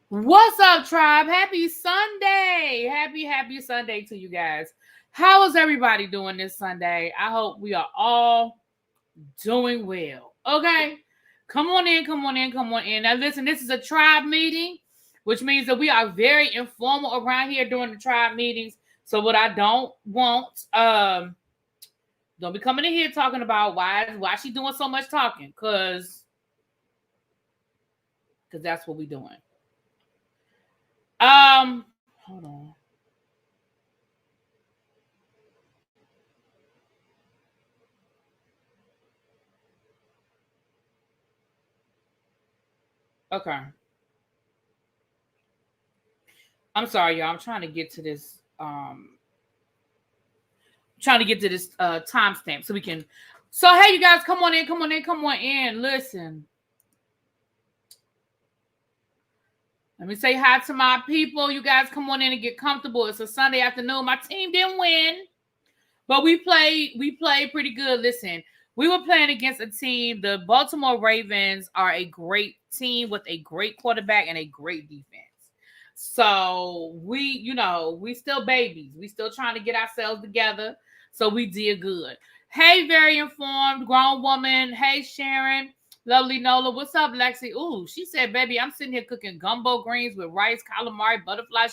What's up, tribe? Happy Sunday. Happy Sunday to you guys. How is everybody doing this Sunday? I hope we are all doing well. Okay? Come on in. Now listen, this is a tribe meeting, which means that we are very informal around here during the tribe meetings. So what I don't want, don't be coming in here talking about why she doing so much talking, cause that's what we doing. Hold on. Okay. I'm sorry, y'all. I'm trying to get to this. Timestamp so we can. So hey, you guys, come on in. Listen. Let me say hi to my people. You guys come on in and get comfortable. It's a Sunday afternoon. My team didn't win, but we played pretty good. Listen, we were playing against a team. The Baltimore Ravens are a great team with a great quarterback and a great defense. So we still babies. We still trying to get ourselves together. So we did good. Hey, very informed grown woman. Hey, Sharon. Lovely Nola. What's up, Lexi? Ooh, she said, baby, I'm sitting here cooking gumbo greens with rice, calamari, butterfly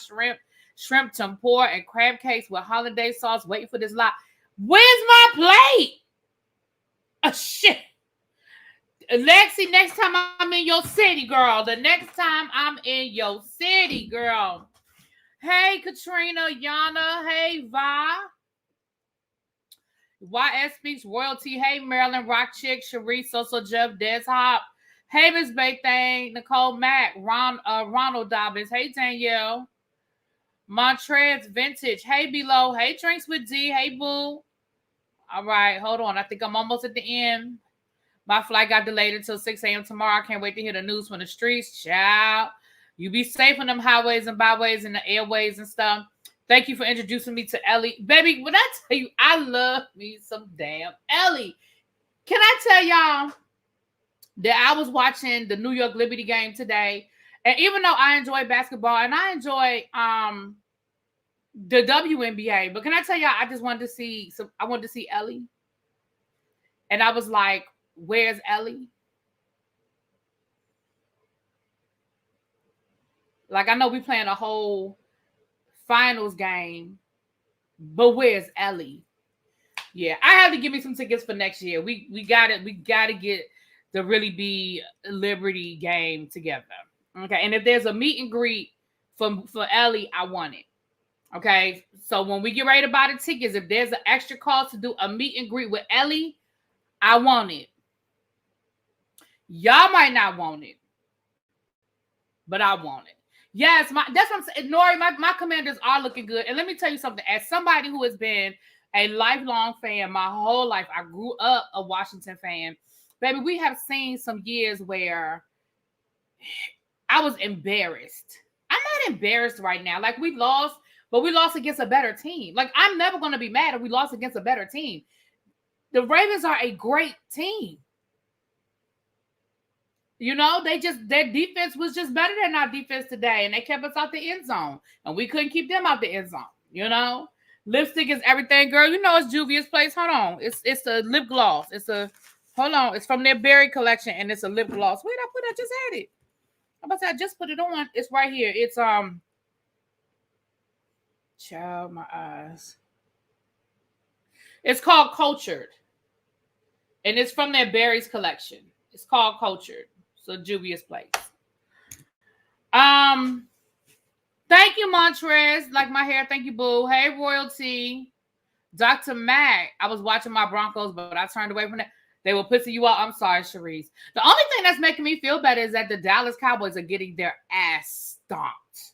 shrimp tempura, and crab cakes with holiday sauce, waiting for this lot. Where's my plate? Oh, shit. Lexi, next time I'm in your city, girl. The next time I'm in your city, girl. Hey, Katrina, Yana. Hey, Va. YS Speaks Royalty. Hey, Marilyn, Rock Chick, Sharice, Soso Jeff, Des Hop. Hey, Miss Baythang, Nicole Mack, Ronald Dobbins. Hey, Danielle. Montrez Vintage. Hey, Below. Hey, Drinks with D. Hey, Boo. All right, hold on. I think I'm almost at the end. My flight got delayed until 6 a.m. tomorrow. I can't wait to hear the news from the streets. Child. You be safe on them highways and byways and the airways and stuff. Thank you for introducing me to Ellie. Baby, when I tell you, I love me some damn Ellie. Can I tell y'all that I was watching the New York Liberty game today, and even though I enjoy basketball and I enjoy the WNBA, but can I tell y'all, I just wanted to see Ellie. And I was like, where's Ellie? Like, I know we playing a whole finals game, but where's Ellie? Yeah, I have to give me some tickets for next year. We got to get the Really Be Liberty game together. Okay, and if there's a meet and greet for Ellie, I want it. Okay, so when we get ready to buy the tickets, if there's an extra cost to do a meet and greet with Ellie, I want it. Y'all might not want it, but I want it. Yes, that's what I'm saying. Nori, my Commanders are looking good. And let me tell you something. As somebody who has been a lifelong fan my whole life, I grew up a Washington fan. Baby, we have seen some years where I was embarrassed. I'm not embarrassed right now. Like, we lost, but we lost against a better team. Like, I'm never going to be mad if we lost against a better team. The Ravens are a great team. You know, their defense was just better than our defense today, and they kept us out the end zone, and we couldn't keep them out the end zone. You know, lipstick is everything, girl. You know, it's Juvia's Place. Hold on, it's a lip gloss. It's from their berry collection, and it's a lip gloss. Wait, I just had it. I'm about to say, I just put it on. It's right here. It's child, my eyes. It's called Cultured, and it's from their berries collection. It's called Cultured. So Juvia's Place. Thank you, Montrez. Like my hair. Thank you, Boo. Hey, Royalty. Dr. Mac. I was watching my Broncos, but I turned away from that. They will pissing you out. I'm sorry, Sharice. The only thing that's making me feel better is that the Dallas Cowboys are getting their ass stomped.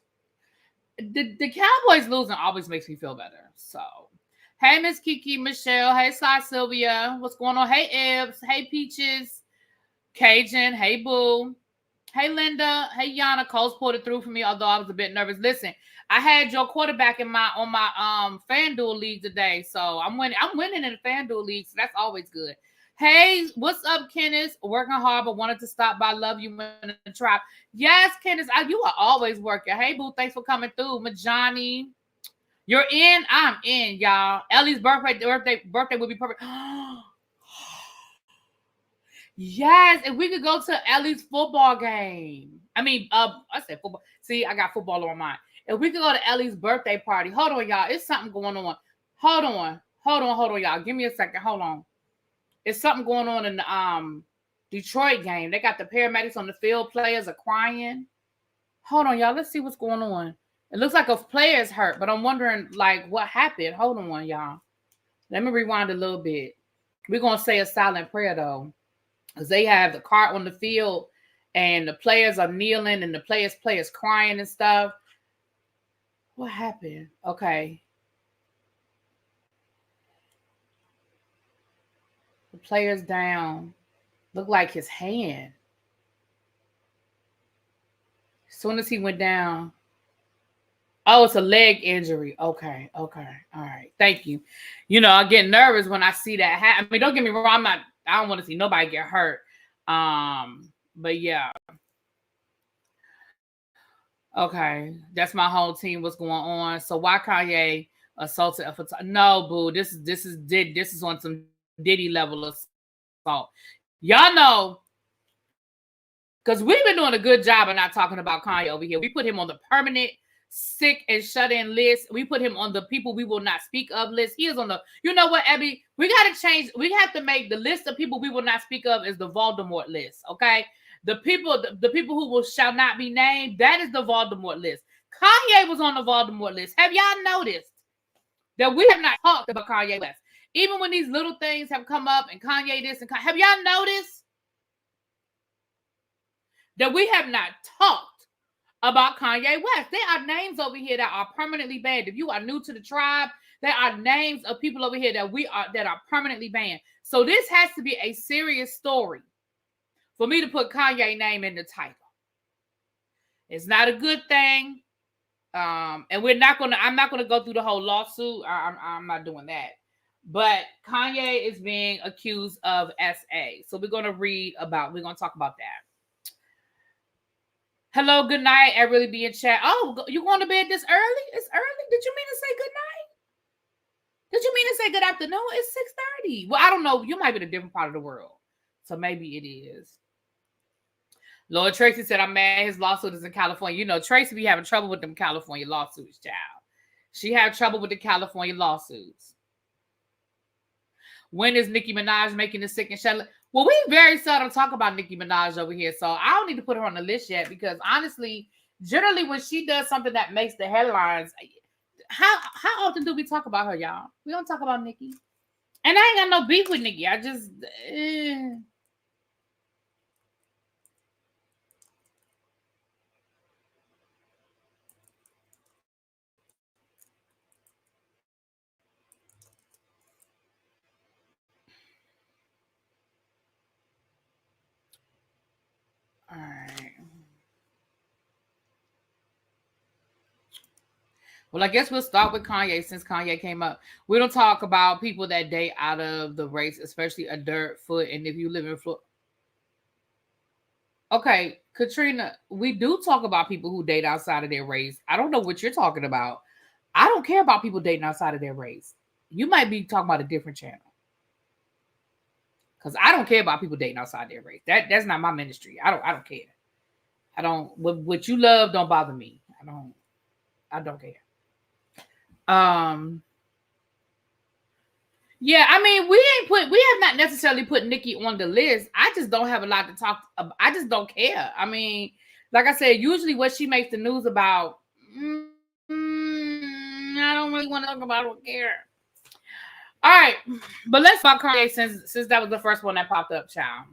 The Cowboys losing always makes me feel better. So, hey, Miss Kiki, Michelle. Hey, Sly Sylvia. What's going on? Hey, Ebbs. Hey, Peaches. Cajun, hey Boo, hey Linda, hey Yana. Coles pulled it through for me, although I was a bit nervous. Listen, I had your quarterback on my FanDuel league today, so I'm winning in the FanDuel league, so that's always good. Hey, what's up, Kenneth? Working hard, but wanted to stop by. Love you in the trap. Yes, Kenneth, you are always working. Hey, boo, thanks for coming through. Majani, you're in. I'm in, y'all. Ellie's birthday would be perfect. Yes, if we could go to Ellie's football game. I said football. See, I got football on mine. If we could go to Ellie's birthday party. Hold on, y'all. It's something going on. Hold on, y'all. Give me a second. Hold on. It's something going on in the Detroit game. They got the paramedics on the field. Players are crying. Hold on, y'all. Let's see what's going on. It looks like a player is hurt, but I'm wondering, like, what happened. Hold on, y'all. Let me rewind a little bit. We're going to say a silent prayer, though. Because they have the cart on the field, and the players are kneeling, and the players crying and stuff. What happened? Okay. The player's down. Look like his hand. As soon as he went down. Oh, it's a leg injury. Okay. All right. Thank you. You know, I get nervous when I see that happen. I mean, don't get me wrong. I don't want to see nobody get hurt. But yeah. Okay. That's my whole team. What's going on? So why Kanye assaulted a photographer? No, boo. This is on some Diddy level assault. Y'all know, because we've been doing a good job of not talking about Kanye over here. We put him on the permanent sick and shut-in list. We put him on the people we will not speak of list. He is on the, you know what, Abby? We got to change. We have to make the list of people we will not speak of is the Voldemort list, okay? The people who shall not be named, that is the Voldemort list. Kanye was on the Voldemort list. Have y'all noticed that we have not talked about Kanye West? Even when these little things have come up and Kanye this and Kanye, have y'all noticed that we have not talked about Kanye West? There are names over here that are permanently banned. If you are new to the tribe, there are names of people over here that are permanently banned. So this has to be a serious story for me to put Kanye's name in the title. It's not a good thing. And I'm not gonna go through the whole lawsuit. I'm not doing that. But Kanye is being accused of SA. So we're gonna talk about that. Hello, good night. I really be in chat. Oh, you going to bed this early? It's early. Did you mean to say good night? Did you mean to say good afternoon? It's 6:30. Well, I don't know. You might be in a different part of the world. So maybe it is. Lord Tracy said, I'm mad his lawsuit is in California. You know, Tracy be having trouble with them California lawsuits, child. She had trouble with the California lawsuits. When is Nicki Minaj making the sick and shut? Well, we very seldom talk about Nicki Minaj over here, so I don't need to put her on the list yet because honestly, generally when she does something that makes the headlines, how often do we talk about her, y'all? We don't talk about Nicki. And I ain't got no beef with Nicki. I just... All right. Well, I guess we'll start with Kanye since Kanye came up. We don't talk about people that date out of the race, especially a dirt foot. And if you live in Florida. Okay, Katrina, we do talk about people who date outside of their race. I don't know what you're talking about. I don't care about people dating outside of their race. You might be talking about a different channel. Because I don't care about people dating outside their race. That's not my ministry. I don't care. I don't what you love don't bother me. I don't care. Yeah, I mean, we have not necessarily put Nicki on the list. I just don't have a lot to talk about. I just don't care. I mean, like I said, usually what she makes the news about, I don't really want to talk about. I don't care. All right, but let's talk Kanye since that was the first one that popped up, child.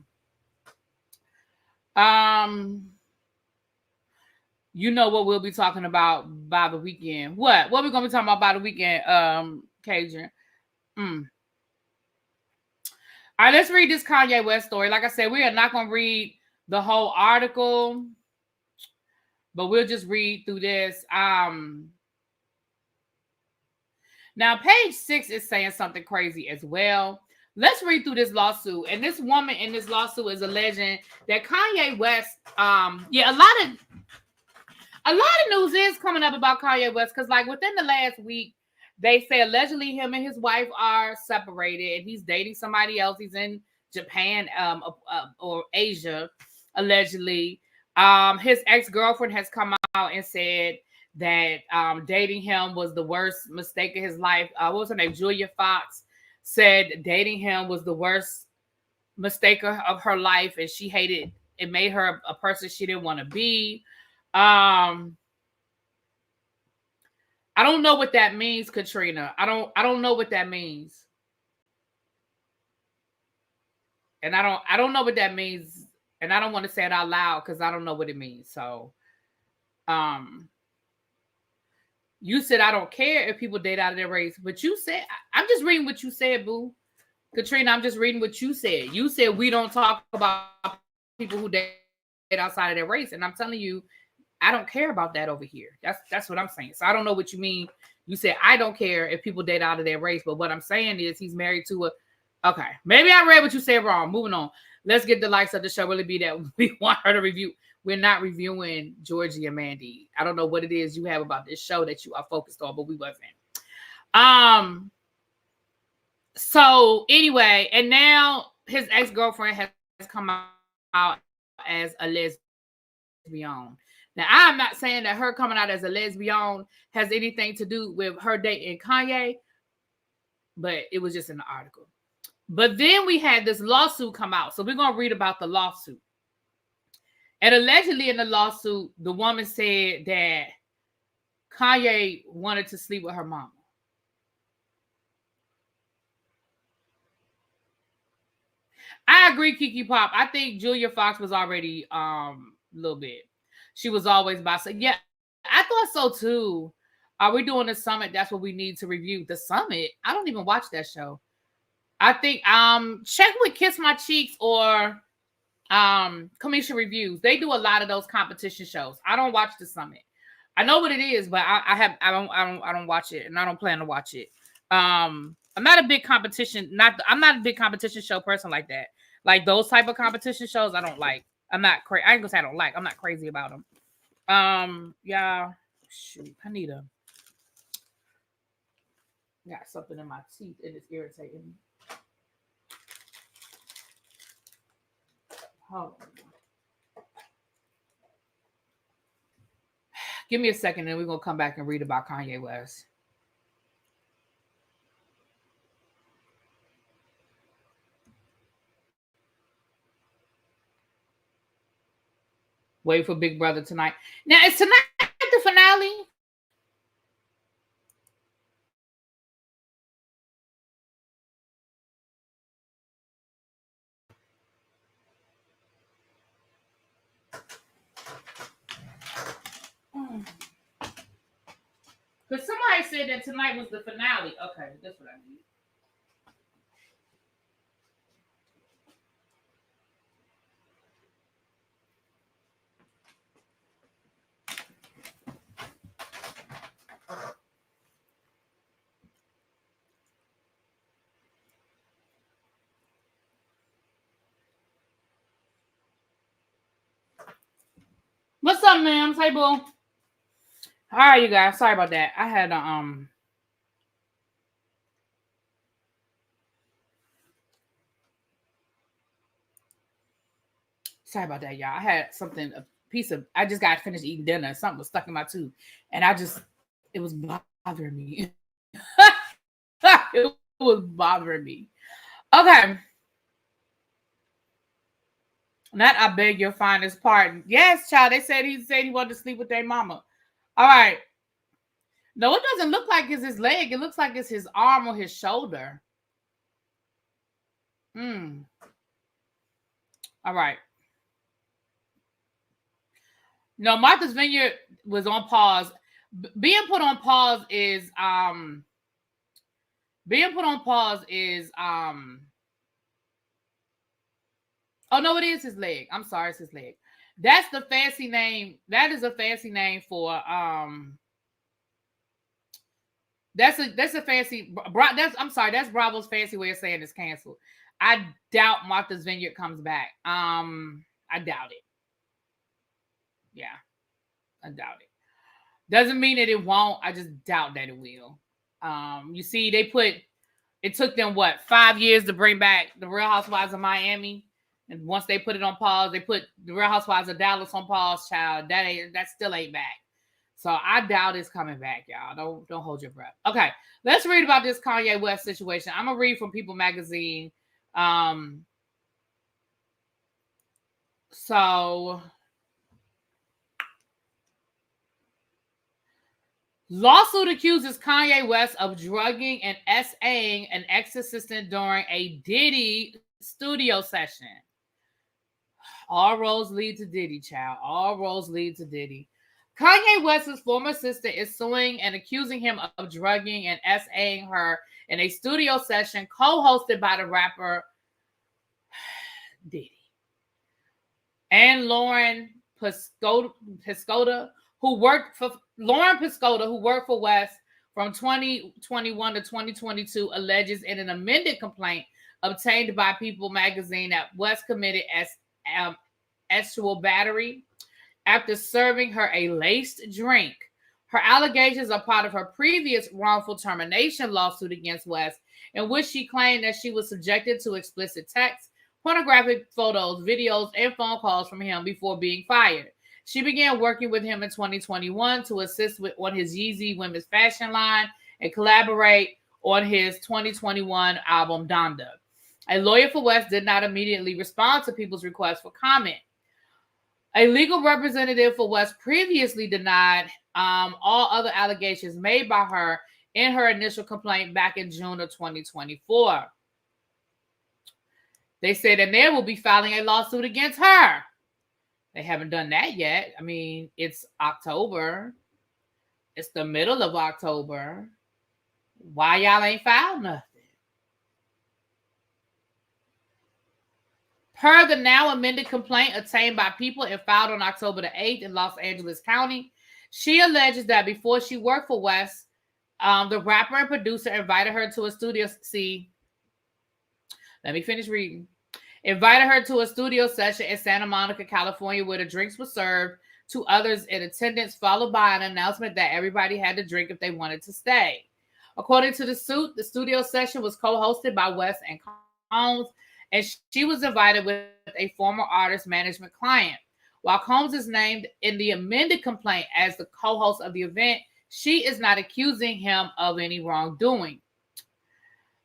You know what we'll be talking about by the weekend. What we gonna be talking about by the weekend, Cajun? All right, let's read this Kanye West story. Like I said, we are not gonna read the whole article, but we'll just read through this. Now, page 6 is saying something crazy as well. let's read through this lawsuit. And this woman in this lawsuit is alleging that Kanye West, a lot of news is coming up about Kanye West, because like within the last week, they say allegedly him and his wife are separated and he's dating somebody else. He's in Japan or Asia, allegedly. His ex-girlfriend has come out and said that dating him was the worst mistake of his life. What was her name? Julia Fox said dating him was the worst mistake of her life, and she hated it. Made her a person she didn't want to be. I don't know what that means, Katrina. I don't know what that means. And I don't know what that means. And I don't want to say it out loud because I don't know what it means. So you said I don't care if people date out of their race, but you said, I'm just reading what you said, boo. Katrina, I'm just reading what you said. You said we don't talk about people who date outside of their race. And I'm telling you, I don't care about that over here. That's what I'm saying. So I don't know what you mean. You said I don't care if people date out of their race, but what I'm saying is he's married to a. Okay, maybe I read what you said wrong. Moving on. Let's get the likes of the show. Really be that we want her to review. We're not reviewing Georgie and Mandy. I don't know what it is you have about this show that you are focused on, but we wasn't. So anyway, and now his ex-girlfriend has come out as a lesbian. Now, I'm not saying that her coming out as a lesbian has anything to do with her dating Kanye, but it was just in the article. But then we had this lawsuit come out. So we're going to read about the lawsuit. And allegedly in the lawsuit, the woman said that Kanye wanted to sleep with her mama. I agree, Kiki Pop. I think Julia Fox was already a little bit. She was always about to say, yeah, I thought so too. Are we doing the summit? That's what we need to review. The summit? I don't even watch that show. I think check with Kiss My Cheeks or Kamisha Reviews. They do a lot of those competition shows. I don't watch the summit. I know what it is, but I don't watch it, and I don't plan to watch it. I'm not a big competition. I'm not a big competition show person like that. Like those type of competition shows, I don't like. I'm not crazy. I ain't gonna say I don't like. I'm not crazy about them. Yeah. Shoot, I need got something in my teeth and it's irritating me. Hold on. Give me a second and we're gonna come back and read about Kanye West. Wait for Big Brother tonight. Now, is tonight the finale? Because somebody said that tonight was the finale. Okay, that's what I need. What's up, ma'am? Hey, boo. All right, you guys. Sorry about that. I had Sorry about that, y'all. I had something, I just got finished eating dinner. Something was stuck in my tooth. And it was bothering me. It was bothering me. Okay. Not I beg your finest pardon. Yes, child. They said he wanted to sleep with their mama. All right. No, it doesn't look like it's his leg. It looks like it's his arm or his shoulder. All right. No, Martha's Vineyard was on pause. Being put on pause is oh no, it is his leg. I'm sorry, it's his leg. That's the fancy name. That is a fancy name for That's a fancy. That's Bravo's fancy way of saying it's canceled. I doubt Martha's Vineyard comes back. I doubt it. Yeah, I doubt it. Doesn't mean that it won't. I just doubt that it will. You see, it took them 5 years to bring back the Real Housewives of Miami, and once they put it on pause, they put the Real Housewives of Dallas on pause. Child, that still ain't back. So I doubt it's coming back, y'all. Don't hold your breath. Okay, let's read about this Kanye West situation. I'm gonna read from People Magazine. So lawsuit accuses Kanye West of drugging and SAing an ex-assistant during a Diddy studio session. All roads lead to Diddy, child. All roads lead to Diddy. Kanye West's former assistant is suing and accusing him of drugging and SAing her in a studio session co-hosted by the rapper Diddy and Lauren Piscotty, who worked for West from 2021 to 2022, alleges in an amended complaint obtained by People Magazine that West committed sexual battery after serving her a laced drink. Her allegations are part of her previous wrongful termination lawsuit against West, in which she claimed that she was subjected to explicit texts, pornographic photos, videos, and phone calls from him before being fired. She began working with him in 2021 to assist on his Yeezy women's fashion line and collaborate on his 2021 album Donda. A lawyer for West did not immediately respond to People's request for comment. A legal representative for West previously denied all other allegations made by her in her initial complaint back in June of 2024. They said that they will be filing a lawsuit against her. They haven't done that yet. I mean, it's October. It's the middle of October. Why y'all ain't filed nothing? Per the now amended complaint obtained by People and filed on October the 8th in Los Angeles County, she alleges that before she worked for West, the rapper and producer invited her to a studio. Let me finish reading. Invited her to a studio session in Santa Monica, California, where the drinks were served to others in attendance, followed by an announcement that everybody had to drink if they wanted to stay. According to the suit, the studio session was co-hosted by West and Combs, and she was invited with a former artist management client. While Combs is named in the amended complaint as the co-host of the event, she is not accusing him of any wrongdoing.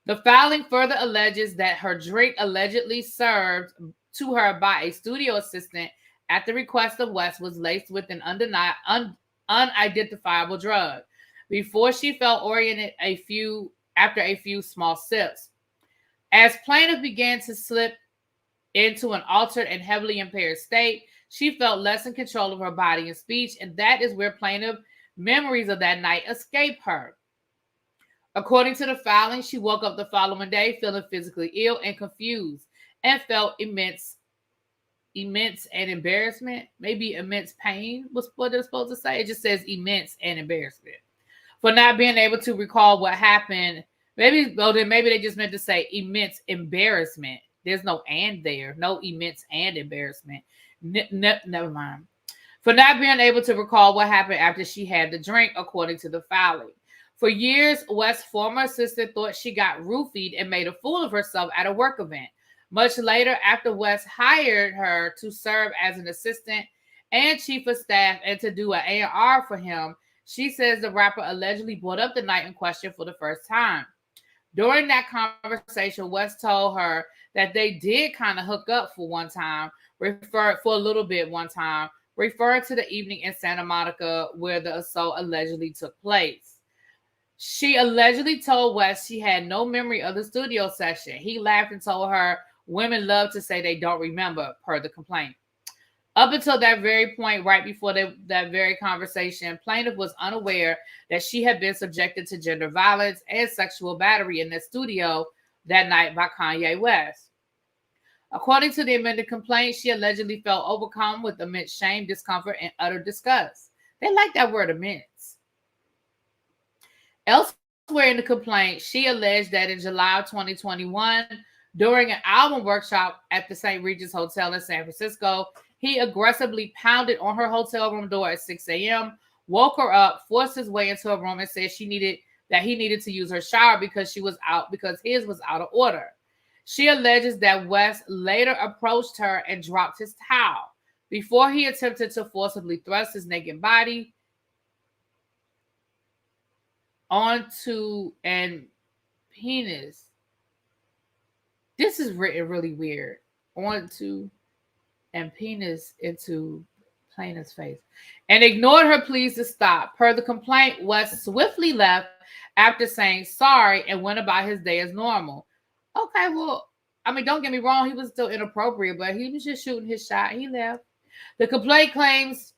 The filing further alleges that her drink allegedly served to her by a studio assistant at the request of West was laced with an unidentifiable drug before she felt oriented after a few small sips. As plaintiff began to slip into an altered and heavily impaired state, she felt less in control of her body and speech, and that is where plaintiff memories of that night escape her. According to the filing, she woke up the following day feeling physically ill and confused and felt immense and embarrassment. Maybe immense pain was what they're supposed to say. It just says immense and embarrassment for not being able to recall what happened. Maybe they just meant to say immense embarrassment. There's no and there. No immense and embarrassment. Never mind. For not being able to recall what happened after she had the drink, according to the filing. For years, West's former assistant thought she got roofied and made a fool of herself at a work event. Much later, after West hired her to serve as an assistant and chief of staff and to do an A&R for him, she says the rapper allegedly brought up the night in question for the first time. During that conversation, West told her that they did kind of hook up for a little bit one time, referring to the evening in Santa Monica where the assault allegedly took place. She allegedly told West she had no memory of the studio session. He laughed and told her women love to say they don't remember, per the complaint. Up until that very point, right before that very conversation, plaintiff was unaware that she had been subjected to gender violence and sexual battery in the studio that night by Kanye West. According to the amended complaint, she allegedly felt overcome with immense shame, discomfort, and utter disgust. They like that word immense. Elsewhere Elsewhere in the complaint, she alleged that in July of 2021, during an album workshop at the St. Regis Hotel in San Francisco, he aggressively pounded on her hotel room door at 6 a.m., woke her up, forced his way into a room, and said he needed to use her shower because his was out of order. She alleges that West later approached her and dropped his towel before he attempted to forcibly thrust his naked body onto an penis. This is written really weird. Onto and penis into plaintiff's face. And ignored her pleas to stop. Per the complaint, West swiftly left after saying sorry and went about his day as normal. Okay, well, I mean, don't get me wrong. He was still inappropriate, but he was just shooting his shot. He left. The complaint claims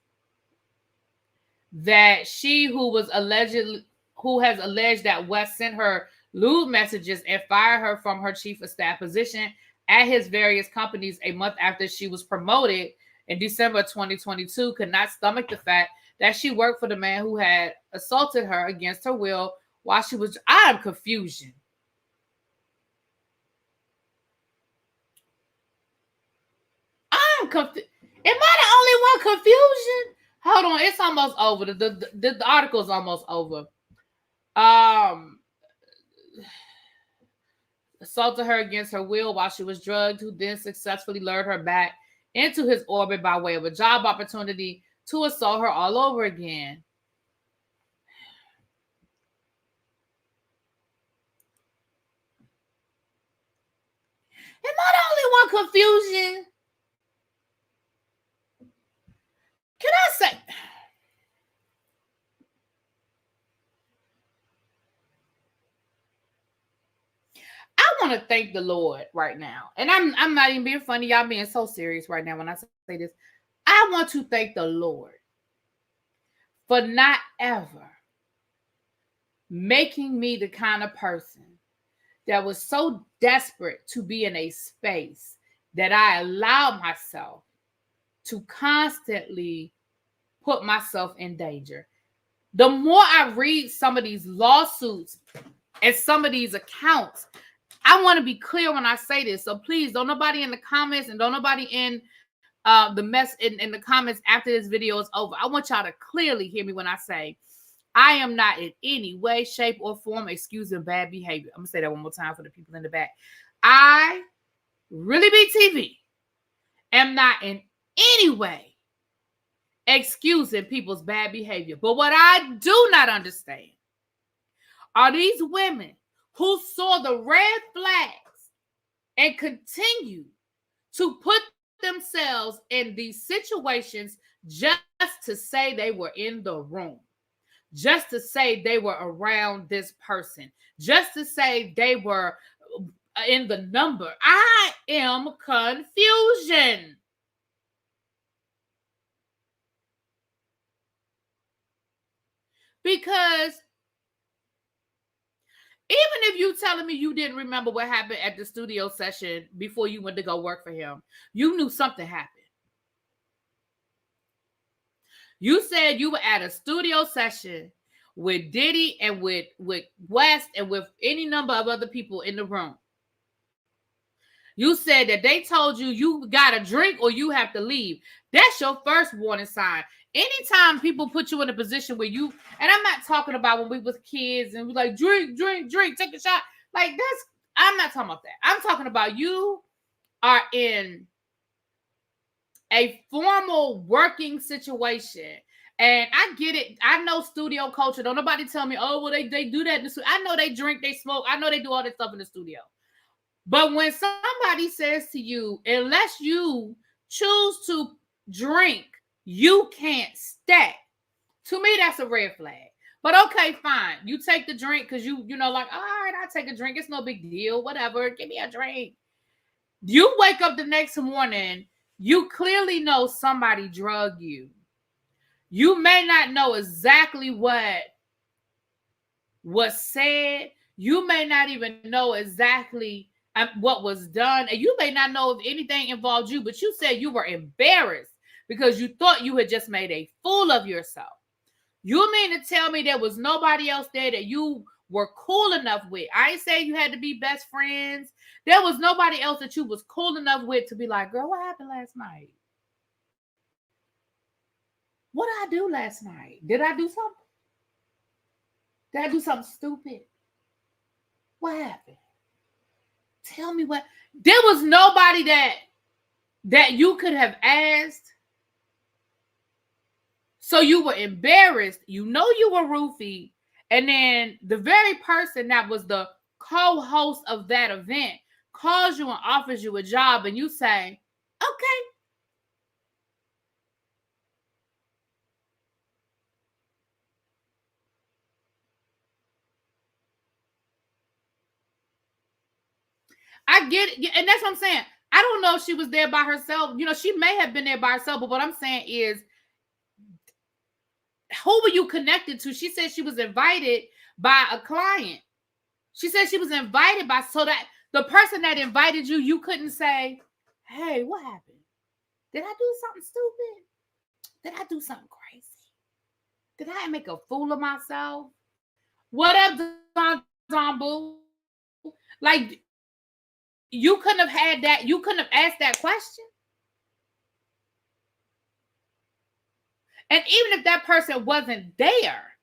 that she who has alleged that West sent her lewd messages and fired her from her chief of staff position at his various companies a month after she was promoted in December 2022 could not stomach the fact that she worked for the man who had assaulted her against her will while she was. I'm confusion. I'm confused. Am I the only one confusion? Hold on, it's almost over. The article's almost over. Assaulted her against her will while she was drugged, who then successfully lured her back into his orbit by way of a job opportunity to assault her all over again. Am I the only one confusion? Can I say? I want to thank the Lord right now. And I'm not even being funny. Y'all being so serious right now when I say this. I want to thank the Lord for not ever making me the kind of person that was so desperate to be in a space that I allowed myself to constantly put myself in danger. The more I read some of these lawsuits and some of these accounts, I want to be clear when I say this. So please, don't nobody in the comments and don't nobody in in the comments after this video is over. I want y'all to clearly hear me when I say I am not in any way, shape, or form excusing bad behavior. I'm gonna say that one more time for the people in the back. I, ReallyBTV, am not in any way excusing people's bad behavior. But what I do not understand are these women who saw the red flags and continue to put themselves in these situations just to say they were in the room, just to say they were around this person, just to say they were in the number. I am confusion. Because even if you telling me you didn't remember what happened at the studio session before you went to go work for him, you knew something happened. You said you were at a studio session with Diddy and with West and with any number of other people in the room. You said that they told you you got a drink or you have to leave. That's your first warning sign. Anytime people put you in a position where you, and I'm not talking about when we was kids and we like drink, take a shot. Like that's, I'm not talking about that. I'm talking about you are in a formal working situation. And I get it. I know studio culture. Don't nobody tell me, oh, well, they do that in the studio. I know they drink, they smoke. I know they do all this stuff in the studio. But when somebody says to you, unless you choose to drink, you can't stay. To me, that's a red flag. But okay, fine. You take the drink because you know, like, all right, I'll take a drink. It's no big deal. Whatever. Give me a drink. You wake up the next morning, you clearly know somebody drugged you. You may not know exactly what was said. You may not even know exactly what was done. And you may not know if anything involved you, but you said you were embarrassed because you thought you had just made a fool of yourself. You mean to tell me there was nobody else there that you were cool enough with. I ain't saying you had to be best friends. There was nobody else that you was cool enough with to be like, girl, what happened last night? What did I do last night? Did I do something? Did I do something stupid? What happened? Tell me what. There was nobody that you could have asked. So you were embarrassed. You know you were roofied. And then the very person that was the co-host of that event calls you and offers you a job, and you say, okay. I get it. And that's what I'm saying. I don't know if she was there by herself. You know, she may have been there by herself, but what I'm saying is, who were you connected to? She said she was invited by a client. She said she was invited by, so that the person that invited you, you couldn't say, hey, what happened? Did I do something stupid? Did I do something crazy? Did I make a fool of myself? What up, Don Boo? Like, you couldn't have had that. You couldn't have asked that question. And even if that person wasn't there,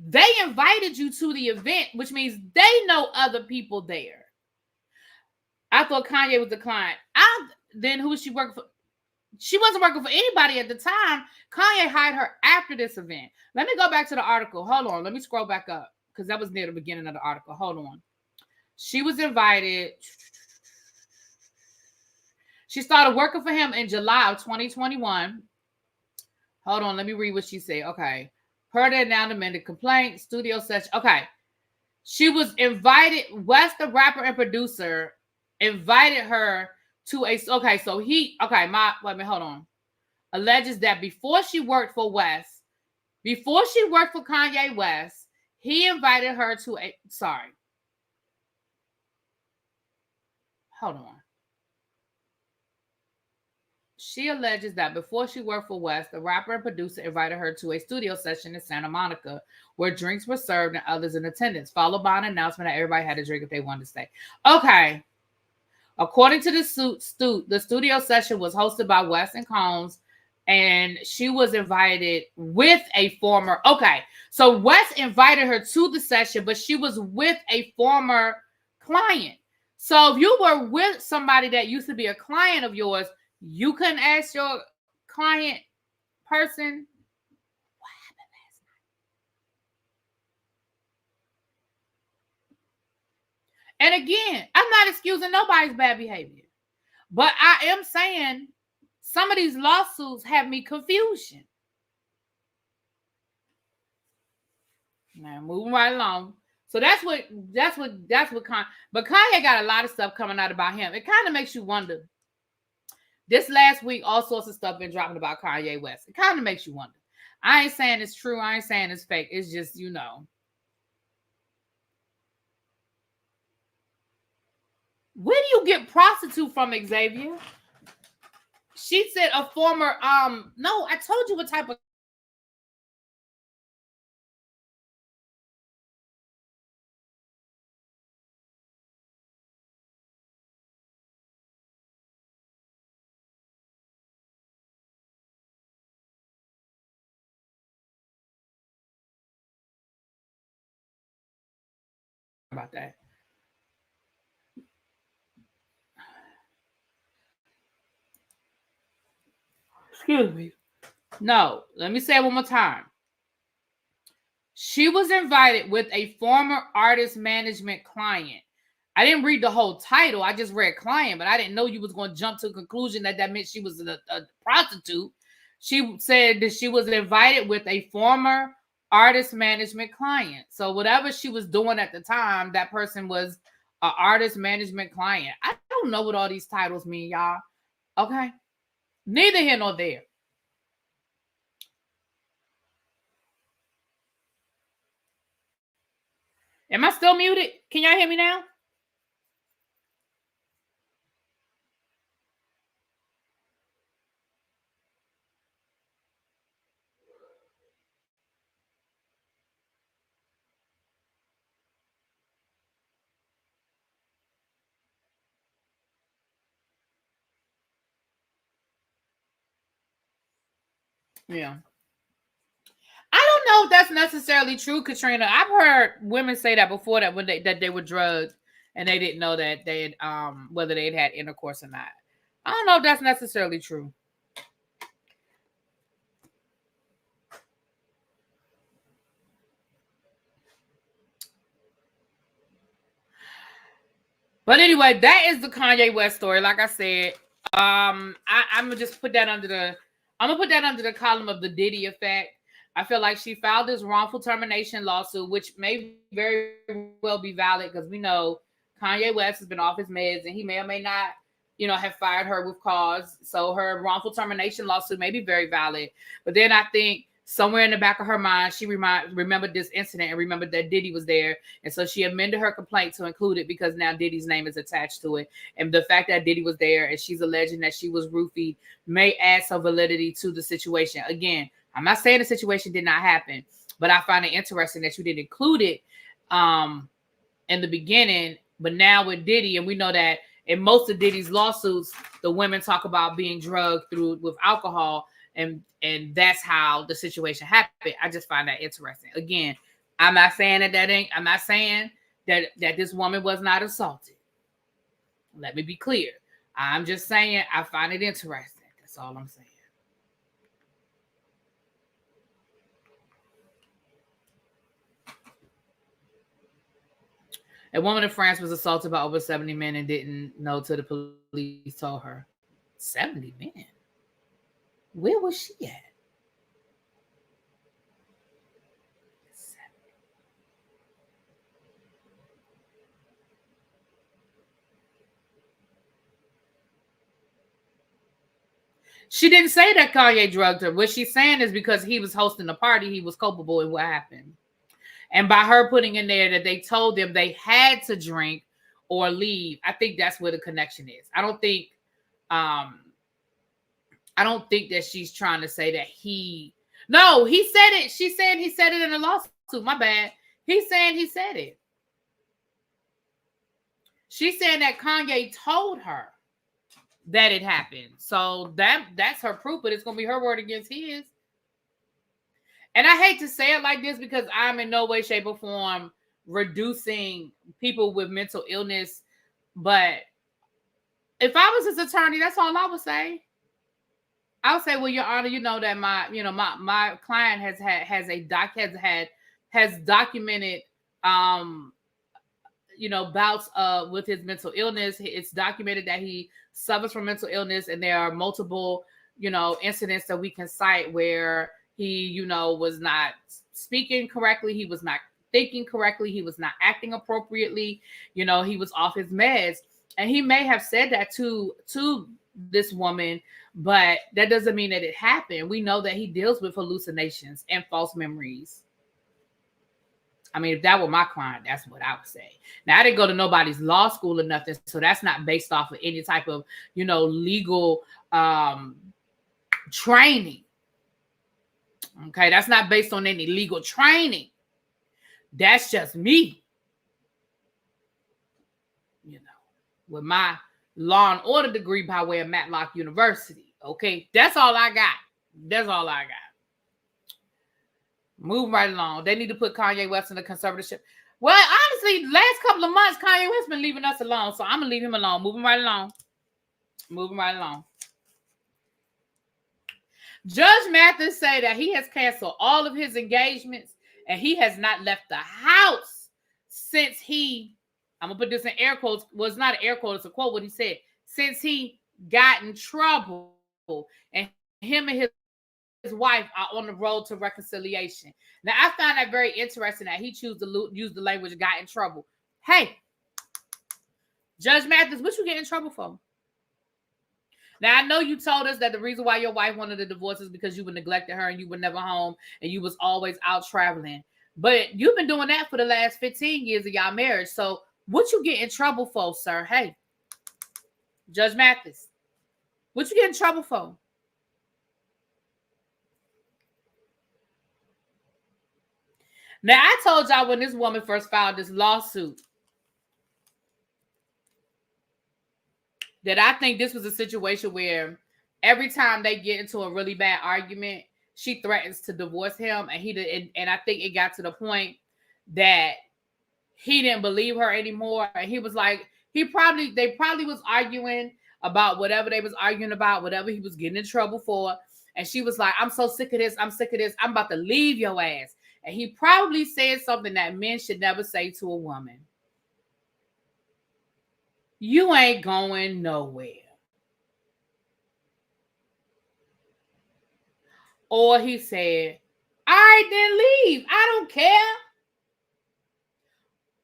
they invited you to the event, which means they know other people there. I thought Kanye was the client. Then who was she working for? She wasn't working for anybody at the time. Kanye hired her after this event. Let me go back to the article. Hold on. Let me scroll back up because that was near the beginning of the article. Hold on. She was invited. She started working for him in July of 2021. Hold on. Let me read what she said. Okay. Heard it now amended complaint, studio session. Okay. She was invited. West, the rapper and producer, invited her to a. Okay. So wait a minute, hold on. Alleges that before she worked for West, before she worked for Kanye West, he invited her to a. Sorry. Hold on. She alleges that before she worked for West, the rapper and producer invited her to a studio session in Santa Monica where drinks were served and others in attendance, followed by an announcement that everybody had a drink if they wanted to stay. Okay. According to the studio session was hosted by West and Combs, and she was invited with a former. Okay. So West invited her to the session, but she was with a former client. So if you were with somebody that used to be a client of yours, you couldn't ask your client person, what happened last night? And again, I'm not excusing nobody's bad behavior, but I am saying some of these lawsuits have me confusion. Now moving right along. So that's what Kanye, but Kanye got a lot of stuff coming out about him. It kind of makes you wonder. This last week, all sorts of stuff been dropping about Kanye West. It kind of makes you wonder. I ain't saying it's true. I ain't saying it's fake. It's just, you know. Where do you get prostitute from, Xavier? She said a former, no, I told you what type of. About that. Excuse me. No, let me say it one more time. She was invited with a former artist management client. I didn't read the whole title. I just read client, but I didn't know you was going to jump to the conclusion that meant she was a prostitute. She said that she was invited with a former artist management client. So whatever she was doing at the time, that person was an artist management client. I don't know what all these titles mean, y'all. Okay. Neither here nor there. Am I still muted? Can y'all hear me now? Yeah. I don't know if that's necessarily true, Katrina. I've heard women say that before, that when they were drugged and they didn't know that they had whether they had intercourse or not. I don't know if that's necessarily true. But anyway, that is the Kanye West story. Like I said, I'm gonna just put that under the column of the Diddy effect. I feel like she filed this wrongful termination lawsuit, which may very well be valid because we know Kanye West has been off his meds and he may or may not, have fired her with cause. So her wrongful termination lawsuit may be very valid. But then I think somewhere in the back of her mind, she remembered this incident and remembered that Diddy was there. And so she amended her complaint to include it because now Diddy's name is attached to it. And the fact that Diddy was there and she's alleging that she was roofied may add some validity to the situation. Again, I'm not saying the situation did not happen, but I find it interesting that you didn't include it in the beginning. But now with Diddy, and we know that in most of Diddy's lawsuits, the women talk about being drugged with alcohol, and that's how the situation happened. I just find that interesting. Again, I'm not saying I'm not saying that this woman was not assaulted. Let me be clear. I'm just saying I find it interesting. That's all I'm saying. A woman in France was assaulted by over 70 men and didn't know till the police told her. 70 men? Where was she at? She didn't say that Kanye drugged her. What she's saying is because he was hosting a party, he was culpable in what happened. And by her putting in there that they told them they had to drink or leave, I think that's where the connection is. I don't think that she's trying to say that no, he said it. She's saying he said it in a lawsuit. My bad. He's saying he said it. She's saying that Kanye told her that it happened. So that's her proof, but it's going to be her word against his. And I hate to say it like this because I'm in no way, shape, or form reducing people with mental illness. But if I was his attorney, that's all I would say. I would say, well, Your Honor, you know that my client has documented bouts with his mental illness. It's documented that he suffers from mental illness, and there are multiple incidents that we can cite where he was not speaking correctly, he was not thinking correctly, he was not acting appropriately, he was off his meds, and he may have said that to this woman, but that doesn't mean that it happened. We know that he deals with hallucinations and false memories. I mean, if that were my client, that's what I would say. Now, I didn't go to nobody's law school or nothing, so that's not based off of any type of, legal training. Okay, that's not based on any legal training. That's just me, with my law and order degree by way of Matlock University. Okay, that's all I got. That's all I got. Move right along. They need to put Kanye West in the conservatorship. Well, honestly, last couple of months, Kanye West been leaving us alone, so I'm gonna leave him alone. Moving right along. Judge Mathis say that he has canceled all of his engagements and he has not left the house since I'm gonna put this in air quotes. Well, it's not an air quote, it's a quote what he said. Since he got in trouble, and him and his wife are on the road to reconciliation. Now, I find that very interesting that he chose to use the language "got in trouble." Hey, Judge Mathis, what you get in trouble for? Now, I know you told us that the reason why your wife wanted a divorce is because you were neglecting her and you were never home and you was always out traveling. But you've been doing that for the last 15 years of y'all marriage. So what you get in trouble for, sir? Hey, Judge Mathis, what you get in trouble for? Now, I told y'all when this woman first filed this lawsuit that I think this was a situation where every time they get into a really bad argument, she threatens to divorce him, and he did, and I think it got to the point that he didn't believe her anymore, and he was like, they probably was arguing about whatever they was arguing about, whatever he was getting in trouble for, and she was like, I'm so sick of this, I'm about to leave your ass. And he probably said something that men should never say to a woman. You ain't going nowhere. Or he said, all right, then leave. I don't care.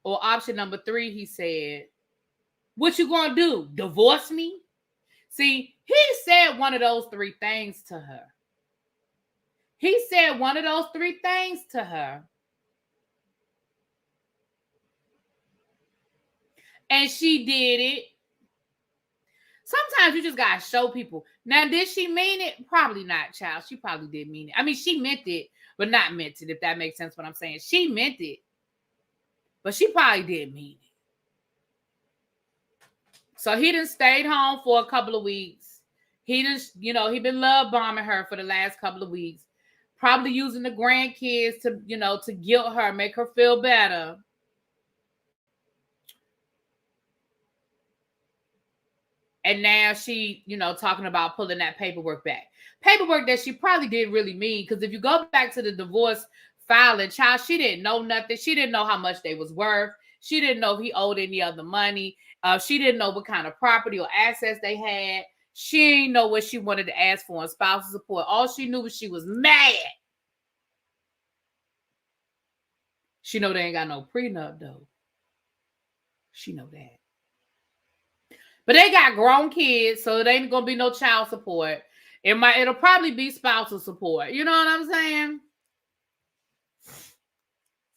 Or option number 3, he said, what you gonna do? Divorce me? See, he said one of those 3 things to her. He said one of those 3 things to her. And she did it. Sometimes you just gotta show people. Now, did she mean it? Probably not, child. She probably did mean it. I mean, she meant it, but not meant it, if that makes sense what I'm saying. She meant it, but she probably did mean it. So he done stayed home for a couple of weeks. He just, he been love bombing her for the last couple of weeks. Probably using the grandkids to, to guilt her, make her feel better. And now she, talking about pulling that paperwork back. Paperwork that she probably didn't really mean. Because if you go back to the divorce filing, child, she didn't know nothing. She didn't know how much they was worth. She didn't know if he owed any other money. She didn't know what kind of property or assets they had. She didn't know what she wanted to ask for in spousal support. All she knew was she was mad. She know they ain't got no prenup, though. She know that. But they got grown kids, so it ain't gonna be no child support. It'll probably be spousal support. You know what I'm saying?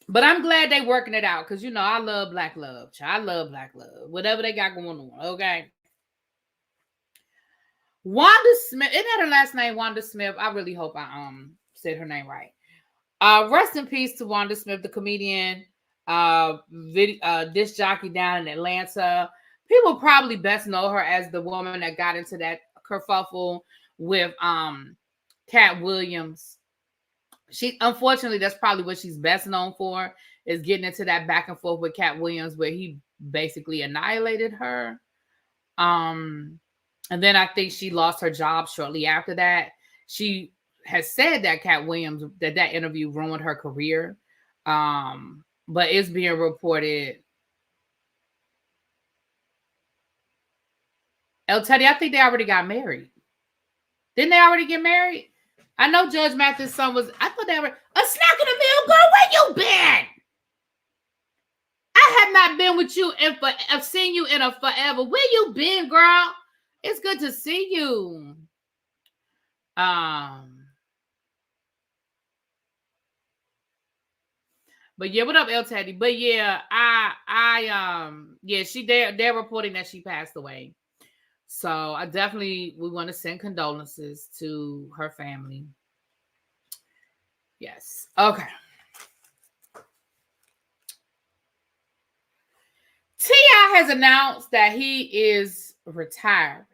But I'm glad they working it out, because I love black love. I love black love. Whatever they got going on, okay? Wanda Smith, isn't that her last name? Wanda Smith. I really hope I said her name right. Rest in peace to Wanda Smith, the comedian, disc jockey down in Atlanta. People probably best know her as the woman that got into that kerfuffle with Cat Williams. She, unfortunately, that's probably what she's best known for, is getting into that back and forth with Cat Williams, where he basically annihilated her. And then I think she lost her job shortly after that. She has said that Cat Williams, that interview ruined her career. But it's being reported. El Teddy, I think they already got married. Didn't they already get married? I know Judge Mathis' son was, I thought they were, a snack in the mill, girl, where you been? I have not been with you I've seen you in a forever. Where you been, girl? It's good to see you. But yeah, what up, El Teddy? But yeah, they're reporting that she passed away. So we want to send condolences to her family. Yes. Okay. T.I. has announced that he is retiring.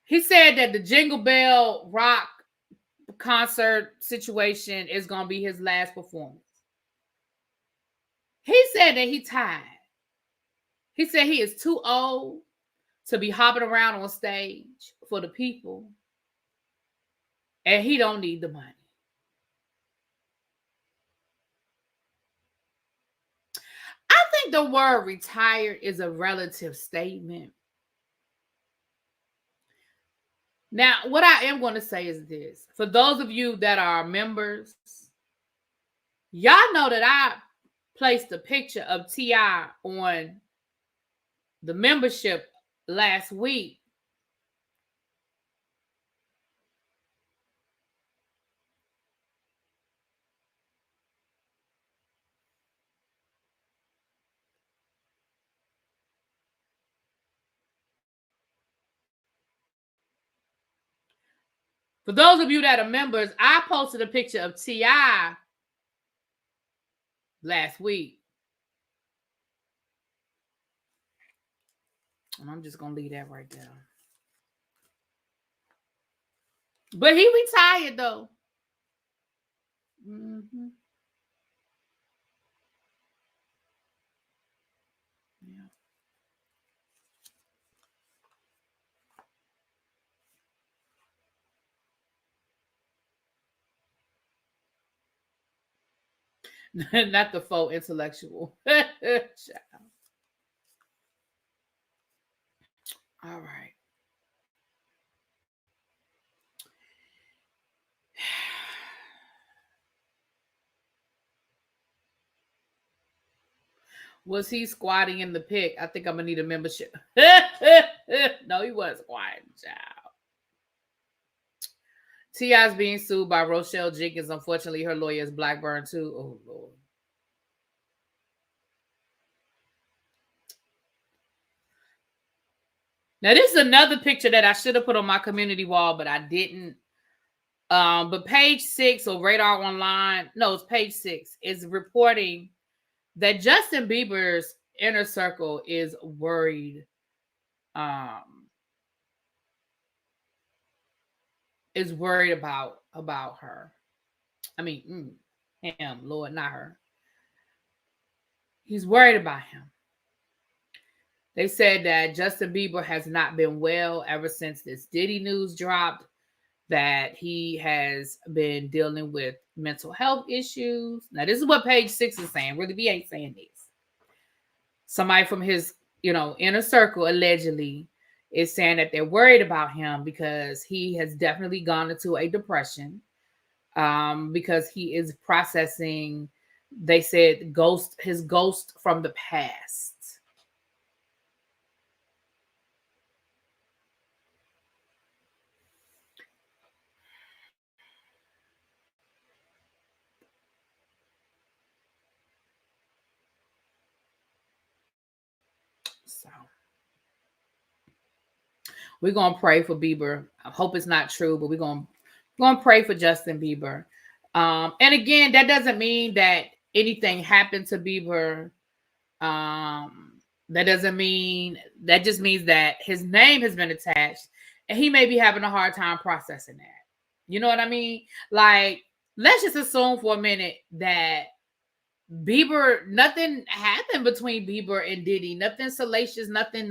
He said that the Jingle Bell Rock concert situation is going to be his last performance. He said that he tired. He said he is too old to be hopping around on stage for the people, and he don't need the money. I think the word retired is a relative statement. Now, what I am going to say is this. For those of you that are members, y'all know that I placed a picture of T.I. on the membership last week. For those of you that are members, I posted a picture of T.I. last week. And I'm just going to leave that right there. But he retired though. Mm-hmm. Yeah. Not the faux intellectual. All right. Was he squatting in the pic? I think I'm gonna need a membership. No, he wasn't squatting, child. T.I.'s being sued by Rochelle Jenkins. Unfortunately, her lawyer is Blackburn too. Oh Lord. Now, this is another picture that I should have put on my community wall, but I didn't. But page 6 or Radar Online, no, it's page 6, is reporting that Justin Bieber's inner circle is worried. Is worried about her. I mean, him, Lord, not her. He's worried about him. They said that Justin Bieber has not been well ever since this Diddy news dropped, that he has been dealing with mental health issues. Now, this is what page 6 is saying. Really, we ain't saying this. Somebody from his, inner circle allegedly is saying that they're worried about him because he has definitely gone into a depression, because he is processing, they said, his ghost from the past. So we're gonna pray for Bieber. I hope it's not true, but we're gonna pray for Justin Bieber. And again, that doesn't mean that anything happened to Bieber. That just means that his name has been attached, and he may be having a hard time processing that. You know what I mean? Like, let's just assume for a minute that Bieber, nothing happened between Bieber and Diddy. Nothing salacious, nothing.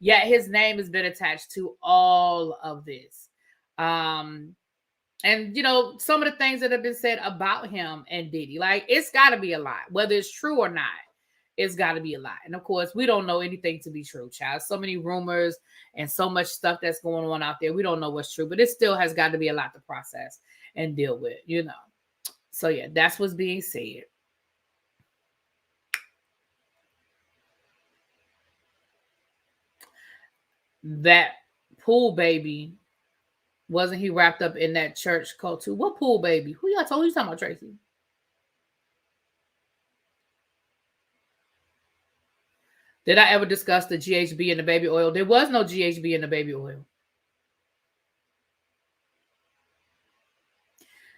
Yet his name has been attached to all of this. And some of the things that have been said about him and Diddy, like, it's got to be a lie, whether it's true or not. It's got to be a lie. And of course, we don't know anything to be true, child. So many rumors and so much stuff that's going on out there. We don't know what's true, but it still has got to be a lot to process and deal with, So yeah, that's what's being said. That pool baby, wasn't he wrapped up in that church cult too? What pool baby? Who y'all told? Who you talking about, Tracy? Did I ever discuss the GHB in the baby oil? There was no GHB in the baby oil.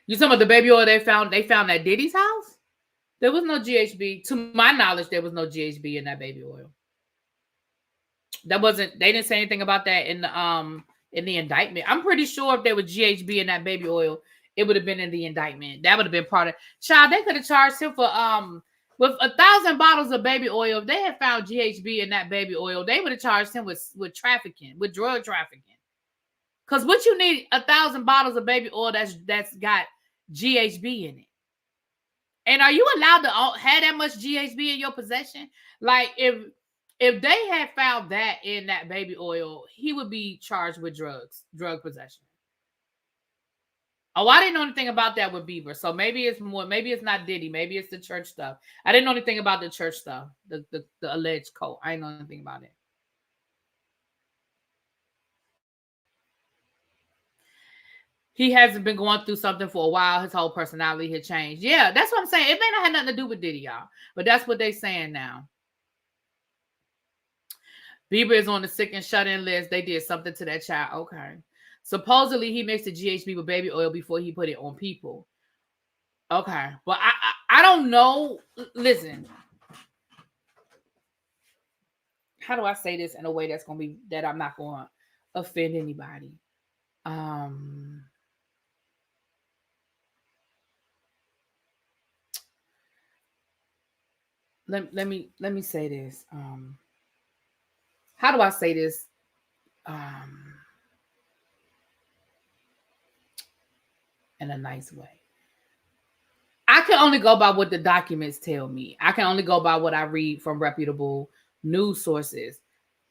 You talking about the baby oil they found at Diddy's house? There was no GHB. To my knowledge, there was no GHB in that baby oil. They didn't say anything about that in the indictment. I'm pretty sure if there was GHB in that baby oil, it would have been in the indictment. That would have been part of. Child, they could have charged him for with 1,000 bottles of baby oil. If they had found GHB in that baby oil, they would have charged him with trafficking, with drug trafficking. Because what you need 1,000 bottles of baby oil that's got GHB in it. And are you allowed to have that much GHB in your possession? Like, if they had found that in that baby oil, he would be charged with drug possession. Oh, I didn't know anything about that with Bieber. So maybe it's not Diddy. Maybe it's the church stuff. I didn't know anything about the church stuff, the alleged cult. I didn't know anything about it. He hasn't been going through something for a while. His whole personality had changed. Yeah, that's what I'm saying. It may not have nothing to do with Diddy, y'all. But that's what they're saying now. Bieber is on the sick and shut-in list. They did something to that child. Okay. Supposedly, he mixed the GHB with baby oil before he put it on people. Okay. But I don't know. Listen. How do I say this in a way that I'm not going to offend anybody? Um, let me say this. How do I say this? Um, in a nice way. I can only go by what the documents tell me. I can only go by what I read from reputable news sources.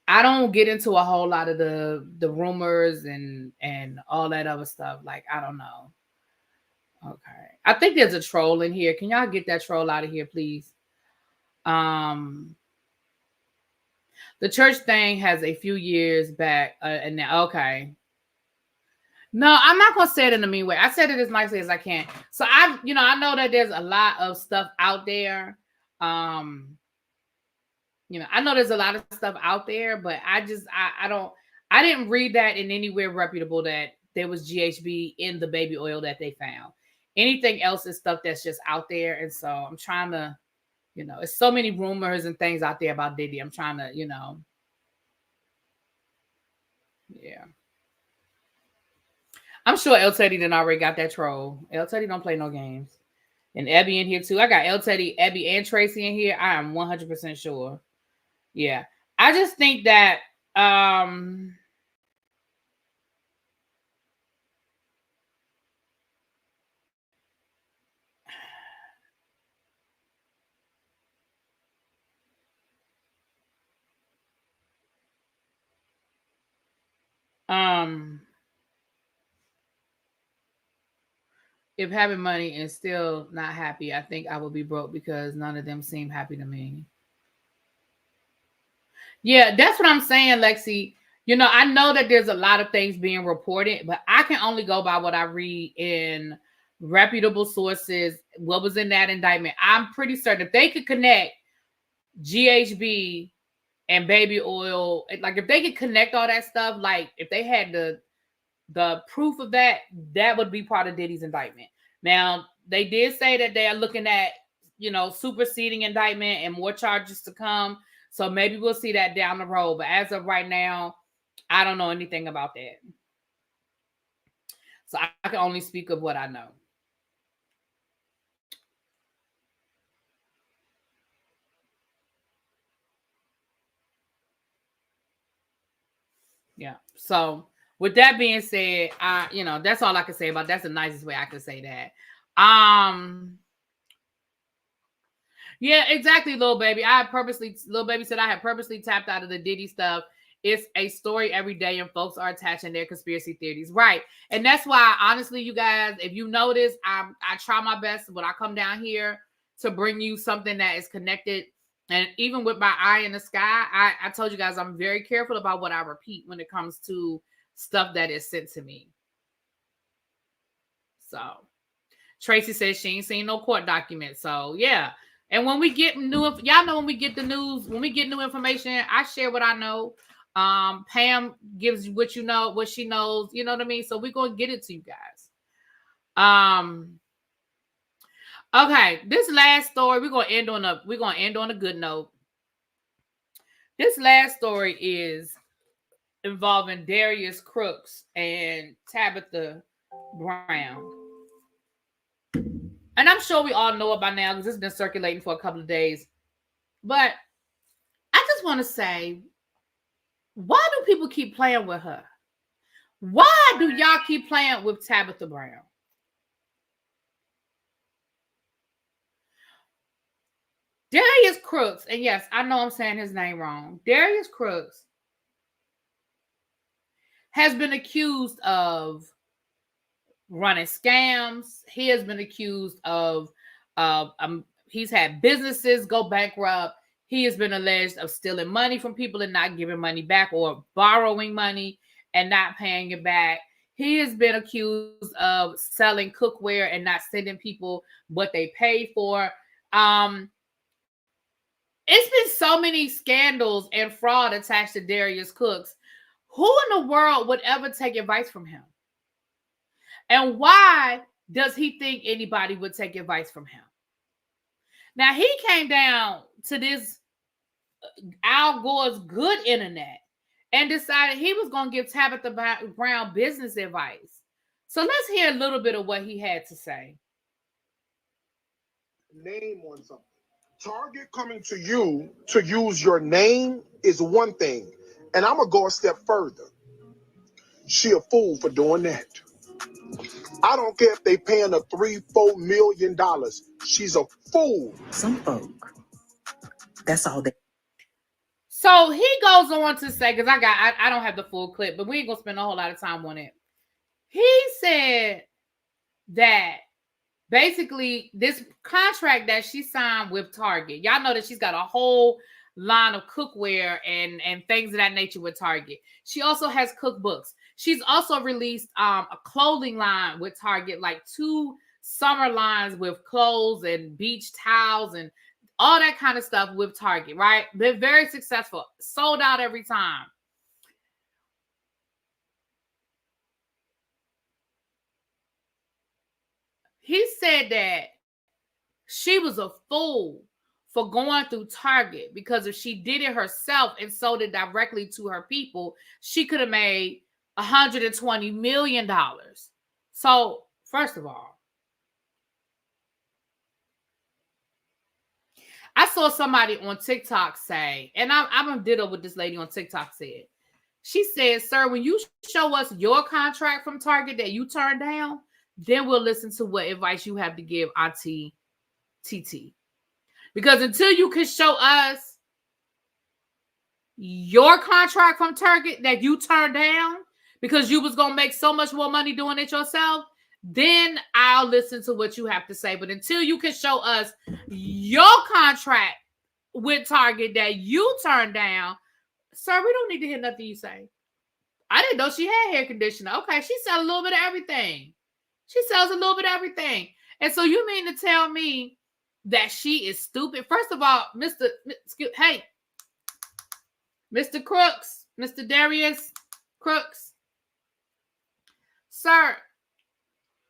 I don't get into a whole lot of the rumors and all that other stuff. Like, I don't know. Okay. I think there's a troll in here. Can y'all get that troll out of here, please? Um the church thing has a few years back, and now okay. No, I'm not gonna say it in a mean way. I said it as nicely as I can. So I know that there's a lot of stuff out there. Um, I know there's a lot of stuff out there, but I didn't read that in anywhere reputable that there was GHB in the baby oil that they found. Anything else is stuff that's just out there. And so I'm trying to, it's so many rumors and things out there about Diddy. I'm trying to, yeah. I'm sure El Teddy done already got that troll. El Teddy don't play no games. And Ebby in here too. I got El Teddy, Ebby, and Tracy in here. I am 100% sure. Yeah. I just think that if having money and still not happy, I think I will be broke because none of them seem happy to me. Yeah, that's what I'm saying, Lexi. I know that there's a lot of things being reported, but I can only go by what I read in reputable sources, what was in that indictment. I'm pretty certain if they could connect GHB and baby oil, like if they could connect all that stuff, like if they had the proof of that, that would be part of Diddy's indictment. Now, they did say that they are looking at, superseding indictment and more charges to come. So maybe we'll see that down the road. But as of right now, I don't know anything about that. So I can only speak of what I know. Yeah. So with that being said, that's all I can say about. That's the nicest way I can say that. Yeah, exactly, little baby. Little baby said I had purposely tapped out of the Diddy stuff. It's a story every day, and folks are attaching their conspiracy theories, right? And that's why, honestly, you guys, if you notice, I try my best when I come down here to bring you something that is connected. And even with my eye in the sky, I told you guys I'm very careful about what I repeat when it comes to stuff that is sent to me. So Tracy says she ain't seen no court documents. So yeah. And when we get y'all know when we get the news, when we get new information, I share what I know. Pam gives what what she knows, you know what I mean? So we're gonna get it to you guys. Okay, this last story, we're gonna end on a good note. This last story is involving Darius Crooks and Tabitha Brown. And I'm sure we all know it by now because it's been circulating for a couple of days. But I just want to say, why do people keep playing with her? Why do y'all keep playing with Tabitha Brown? Darius Crooks, and yes, I know I'm saying his name wrong. Darius Crooks has been accused of running scams. He has been accused of he's had businesses go bankrupt. He has been alleged of stealing money from people and not giving money back, or borrowing money and not paying it back. He has been accused of selling cookware and not sending people what they paid for. It's been so many scandals and fraud attached to Darius Crooks. Who in the world would ever take advice from him? And why does he think anybody would take advice from him? Now, he came down to this Al Gore's good internet and decided he was going to give Tabitha Brown business advice. So let's hear a little bit of what he had to say. Name on something. Target coming to you to use your name is one thing. And I'm going to go a step further. She a fool for doing that. I don't care if they paying her $3-4 million. She's a fool. Some folk, that's all they. So he goes on to say, because I don't have the full clip, but we ain't gonna spend a whole lot of time on it. He said that basically this contract that she signed with Target, y'all know that she's got a whole line of cookware and things of that nature with Target. She also has cookbooks. She's also released a clothing line with Target, like 2 summer lines with clothes and beach towels and all that kind of stuff with Target, right? They're very successful, sold out every time. He said that she was a fool for going through Target, because if she did it herself and sold it directly to her people, she could have made $120 million. So, first of all, I saw somebody on TikTok say, and I'm gonna ditto what this lady on TikTok said. She said, "Sir, when you show us your contract from Target that you turned down, then we'll listen to what advice you have to give Auntie TT. Because until you can show us your contract from Target that you turned down because you was gonna make so much more money doing it yourself, then I'll listen to what you have to say. But until you can show us your contract with Target that you turned down, sir, we don't need to hear nothing you say." I didn't know she had hair conditioner. Okay, she sells a little bit of everything. She sells a little bit of everything. And so you mean to tell me that she is stupid? First of all, Mr. Crooks, Mr. Darius Crooks, sir,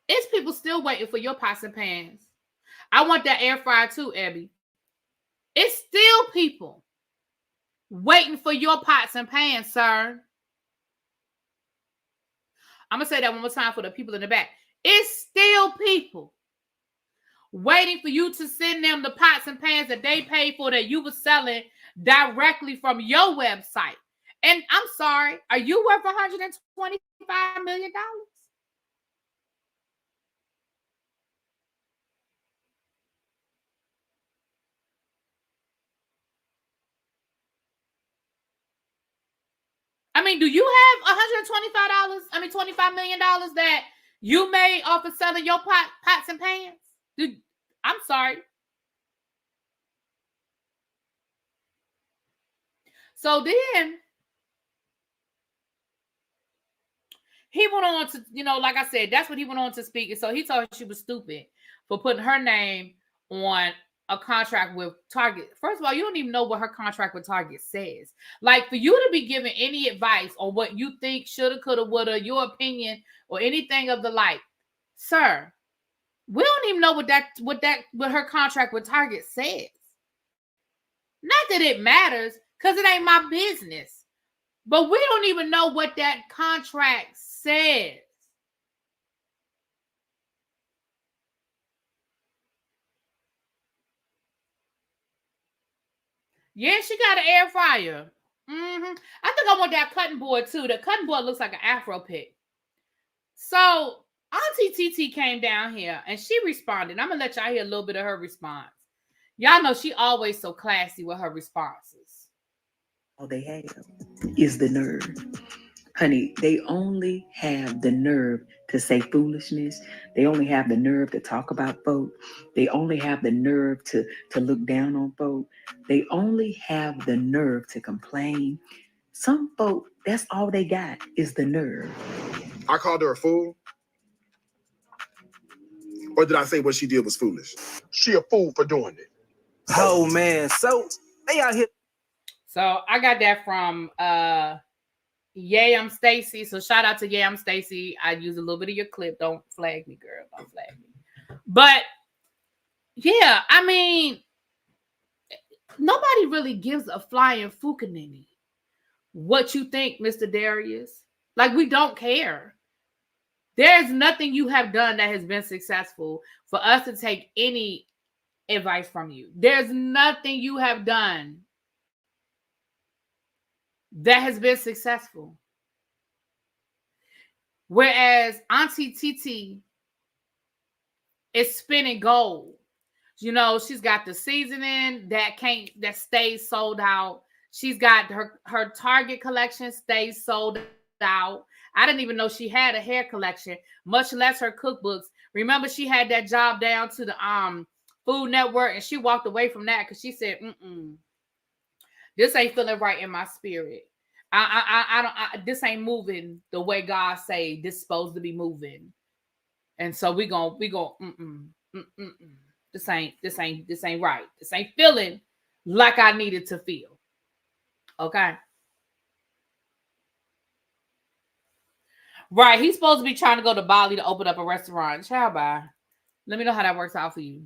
it's people still waiting for your pots and pans. I want that air fryer too, Abby. It's still people waiting for your pots and pans, sir. I'm going to say that one more time for the people in the back. It's still people waiting for you to send them the pots and pans that they paid for, that you were selling directly from your website. And I'm sorry, are you worth $125 million? I mean, do you have $25 million that you made off of selling your pots and pans? I'm sorry. So then he went on to, like I said, that's what he went on to speak. And so he told her she was stupid for putting her name on a contract with Target. First of all, you don't even know what her contract with Target says. Like, for you to be giving any advice on what you think shoulda, coulda, woulda, your opinion or anything of the like, sir, we don't even know what her contract with Target says. Not that it matters, because it ain't my business. But we don't even know what that contract says. Yeah, she got an air fryer. I think I want that cutting board too. The cutting board looks like an Afro pick. So Auntie TT came down here and she responded. I'm gonna let y'all hear a little bit of her response. Y'all know she always so classy with her responses. All they have is the nerve. Honey, they only have the nerve to say foolishness. They only have the nerve to talk about folk. They only have the nerve to look down on folk. They only have the nerve to complain. Some folk, that's all they got is the nerve. I called her a fool? Or did I say what she did was foolish? She a fool for doing it. Oh, man. So, they out here. So, I got that from I'm Stacy. So, shout out to I'm Stacy. I use a little bit of your clip. Don't flag me, girl. Don't flag me. But, yeah, I mean, nobody really gives a flying fucanini what you think, Mr. Darius. Like, we don't care. There's nothing you have done that has been successful for us to take any advice from you. There's nothing you have done that has been successful. Whereas Auntie Titi is spinning gold. You know, she's got the seasoning that stays sold out. She's got her Target collection stays sold out. I didn't even know she had a hair collection, much less her cookbooks. Remember, she had that job down to the Food Network, and she walked away from that because she said, this ain't feeling right in my spirit. This ain't moving the way God say this supposed to be moving. And so we go, this ain't right. This ain't feeling like I needed to feel. Okay. Right. He's supposed to be trying to go to Bali to open up a restaurant. Ciao, bye. Let me know how that works out for you.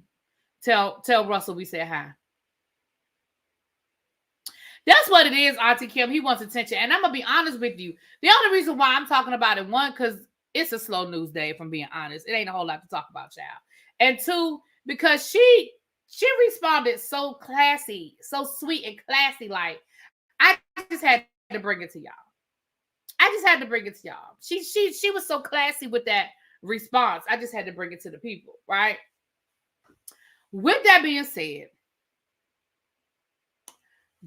Tell Russell we said hi. That's what it is, Auntie Kim. He wants attention. And I'm going to be honest with you. The only reason why I'm talking about it, one, because it's a slow news day, if I'm being honest. It ain't a whole lot to talk about, child. And two, because she responded so classy, so sweet and classy. Like, I just had to bring it to y'all. She was so classy with that response. I just had to bring it to the people, right? With that being said,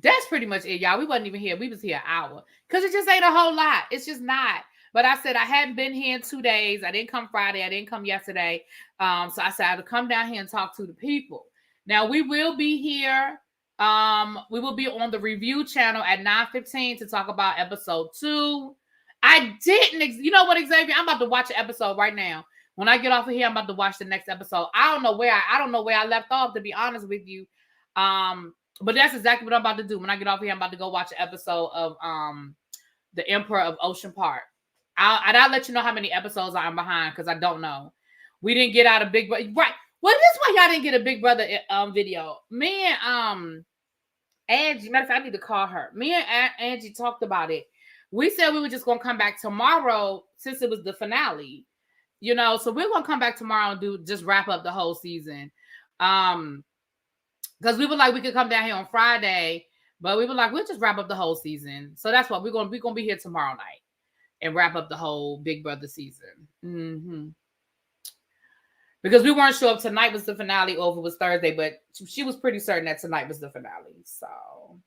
that's pretty much it, y'all. We wasn't even here. We was here an hour because it just ain't a whole lot. It's just not. But I said I hadn't been here in 2 days. I didn't come Friday. I didn't come yesterday. So I said I had to come down here and talk to the people. Now, we will be here. We will be on the review channel at 9:15 to talk about episode 2. You know what, Xavier? I'm about to watch an episode right now. When I get off of here, I'm about to watch the next episode. I don't know where I left off, to be honest with you. But that's exactly what I'm about to do. When I get off here, I'm about to go watch an episode of The Emperor of Ocean Park. I'll let you know how many episodes I'm behind because I don't know. We didn't get out a Big Brother. Right. Well, this is why y'all didn't get a Big Brother video. Me and Angie, matter of fact, I need to call her. Me and Angie talked about it. We said we were just going to come back tomorrow since it was the finale. You know, so we're going to come back tomorrow and just wrap up the whole season. Because we were like, we could come down here on Friday, but we were like, we'll just wrap up the whole season. So that's what we're going to be here tomorrow night and wrap up the whole Big Brother season. Mm-hmm. Because we weren't sure if tonight was the finale or if it was Thursday, but she was pretty certain that tonight was the finale. So,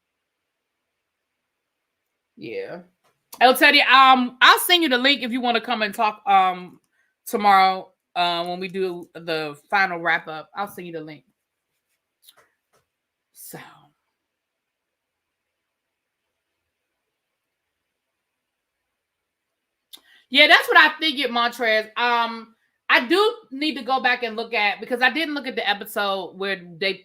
yeah. I'll tell you, I'll send you the link if you want to come and talk tomorrow when we do the final wrap up. I'll send you the link. So, yeah, that's what I figured, Montrez. I do need to go back and look at, because I didn't look at the episode where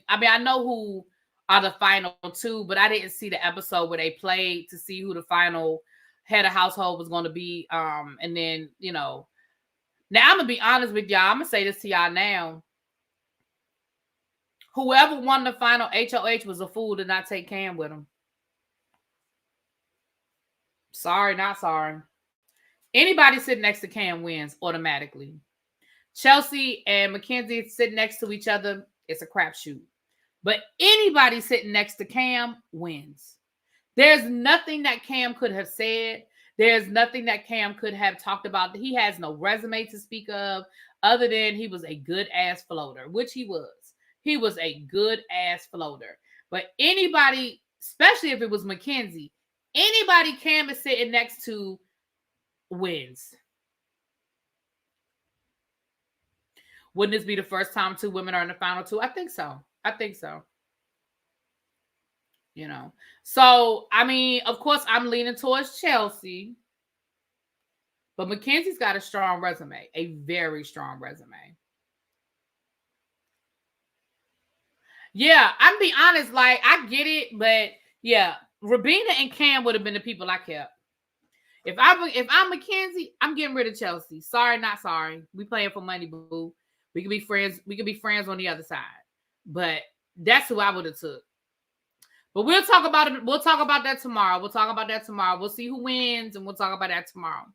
I know who are the final 2, but I didn't see the episode where they played to see who the final head of household was going to be. And then, you know, now I'm going to be honest with y'all. I'm going to say this to y'all now. Whoever won the final HOH was a fool to not take Cam with him. Sorry, not sorry. Anybody sitting next to Cam wins automatically. Chelsea and Mackenzie sitting next to each other, it's a crapshoot. But anybody sitting next to Cam wins. There's nothing that Cam could have said. There's nothing that Cam could have talked about. He has no resume to speak of other than he was a good-ass floater, which he was. He was a good-ass floater. But anybody, especially if it was Mackenzie, anybody Cam is sitting next to wins. Wouldn't this be the first time 2 women are in the final 2? I think so. You know. So, I mean, of course, I'm leaning towards Chelsea. But Mackenzie's got a strong resume. A very strong resume. Yeah, I'm be honest, like, I get it, but yeah, Rabina and Cam would have been the people I kept. If I'm Mackenzie, I'm getting rid of Chelsea. Sorry, not sorry. We playing for money, boo. We can be friends. We can be friends on the other side. But that's who I would have took. But we'll talk about it. We'll talk about that tomorrow. We'll see who wins, and we'll talk about that tomorrow.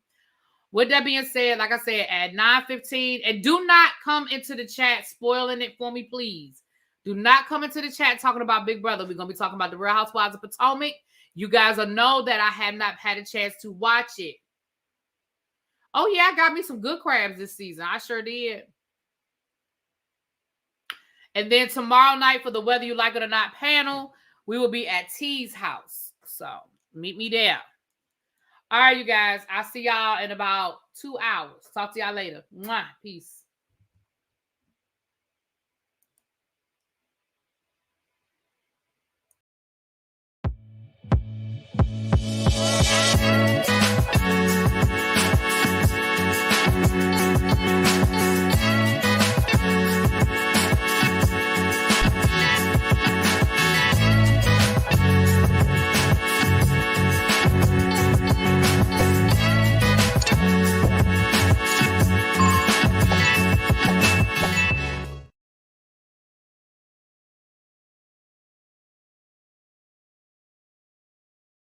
With that being said, like I said, at 9:15, and do not come into the chat spoiling it for me, please. Do not come into the chat talking about Big Brother. We're going to be talking about the Real Housewives of Potomac. You guys will know that I have not had a chance to watch it. Oh, yeah, I got me some good crabs this season. I sure did. And then tomorrow night for the Whether You Like It or Not panel, we will be at T's house. So meet me there. All right, you guys. I'll see y'all in about 2 hours. Talk to y'all later. Mwah. Peace.